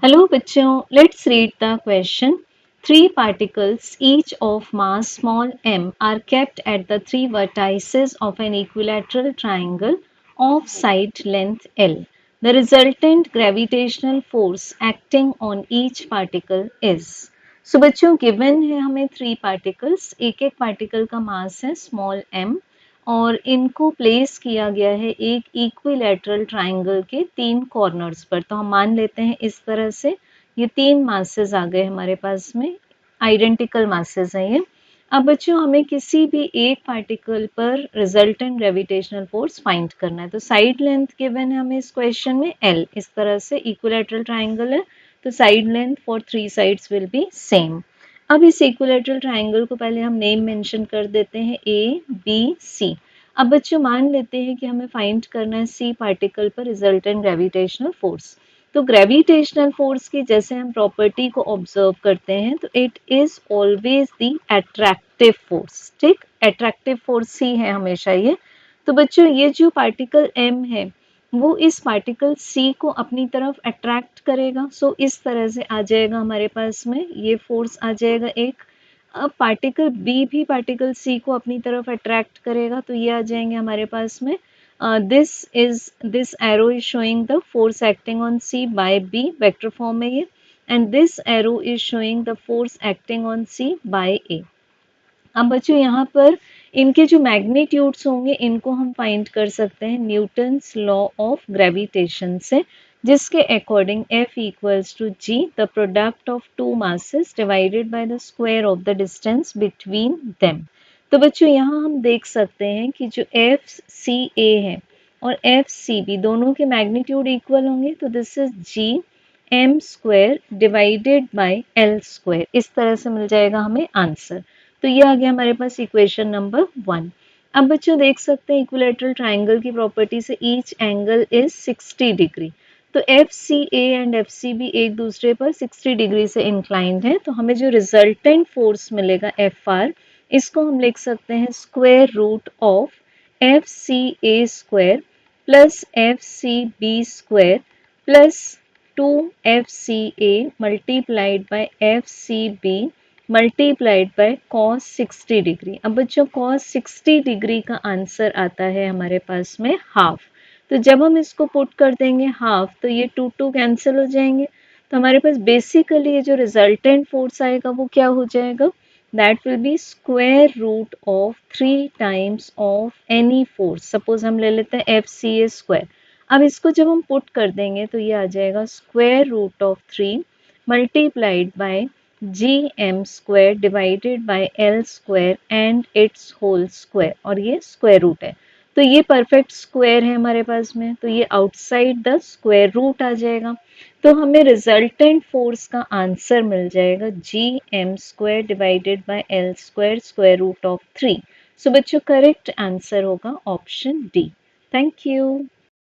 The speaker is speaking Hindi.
Hello bachcho, let's read the question. Three particles, each of mass small m, are kept at the three vertices of an equilateral triangle of side length L. The resultant gravitational force acting on each particle is. So बच्चों given है हमें three particles, एक एक particle का mass है small m और इनको प्लेस किया गया है एक इक्विलैटरल ट्राइंगल के तीन कॉर्नर्स पर। तो हम मान लेते हैं इस तरह से ये तीन मासेस आ गए हमारे पास में, आइडेंटिकल मासेस हैं ये। अब बच्चों हमें किसी भी एक पार्टिकल पर रिजल्टेंट ग्रेविटेशनल फोर्स फाइंड करना है। तो साइड लेंथ गिवन है हमें इस क्वेश्चन में L, इस तरह से इक्विलैटरल ट्राइंगल है तो side length for three sides will be same. अब इस इक्विलैटरल ट्राइंगल को पहले हम नेम मेंशन कर देते हैं ABC। अब बच्चों मान लेते हैं कि हमें फाइंड करना है C पार्टिकल पर रिजल्टेंट ग्रेविटेशनल फोर्स। तो ग्रेविटेशनल फोर्स की जैसे हम प्रॉपर्टी को ऑब्जर्व करते हैं तो it is always the attractive force. ठीक, अट्रैक्टिव फोर्स ही है हमेशा ये। तो बच्चों ये जो पार्टिकल M है वो इस पार्टिकल C को अपनी तरफ अट्रैक्ट करेगा। सो इस तरह से आ जाएगा हमारे पास में ये फोर्स आ जाएगा एक। अब पार्टिकल B भी पार्टिकल C को अपनी तरफ अट्रैक्ट करेगा तो ये आ जाएंगे हमारे पास में this arrow is showing the force acting on C by B, vector form में ये, and this arrow is showing the force acting on C by A। अब बच्चों यहाँ पर इनके जो मैग्नीट्यूड्स होंगे इनको हम फाइंड कर सकते हैं न्यूटन्स लॉ ऑफ ग्रेविटेशन से, जिसके according F equals to G the product of two masses divided by the square of the distance between them. तो बच्चों यहाँ हम देख सकते हैं कि जो FCA है और FCB दोनों के मैग्नीट्यूड इक्वल होंगे तो this is GM square divided by L square, इस तरह से मिल जाएगा हमें आंसर। तो ये आ गया हमारे पास इक्वेशन नंबर 1। अब बच्चों देख सकते हैं इक्विलैटरल ट्राइंगल की प्रॉपर्टी से ईच एंगल इज 60 डिग्री। तो FCA एंड FCB एक दूसरे पर 60 डिग्री से इंक्लाइंड है। तो हमें जो रिजल्टेंट फोर्स मिलेगा FR, इसको हम लिख सकते हैं square root of FCA square plus FCB square plus 2FCA multiplied by FCB multiplied by cos 60 degree. अब बच्चों cos 60 डिग्री का आंसर आता है हमारे पास में हाफ। तो जब हम इसको पुट कर देंगे हाफ तो ये 2 कैंसिल हो जाएंगे। तो हमारे पास बेसिकली ये जो रिजल्टेंट फोर्स आएगा वो क्या हो जाएगा, that will be square root of 3 times of any force. Suppose हम ले लेते हैं FCA स्क्वायर। अब इसको जब हम पुट कर देंगे तो ये आ जाएगा square root of 3 multiplied by GM square divided by L square and its whole square, और ये स्क्वायर रूट है। तो ये परफेक्ट स्क्वायर है हमारे पास में, तो ये आउटसाइड द स्क्वायर रूट आ जाएगा। तो हमें रिजल्टेंट फोर्स का आंसर मिल जाएगा GM square divided by L square square root of 3। So बच्चों करेक्ट आंसर होगा ऑप्शन डी। Thank you.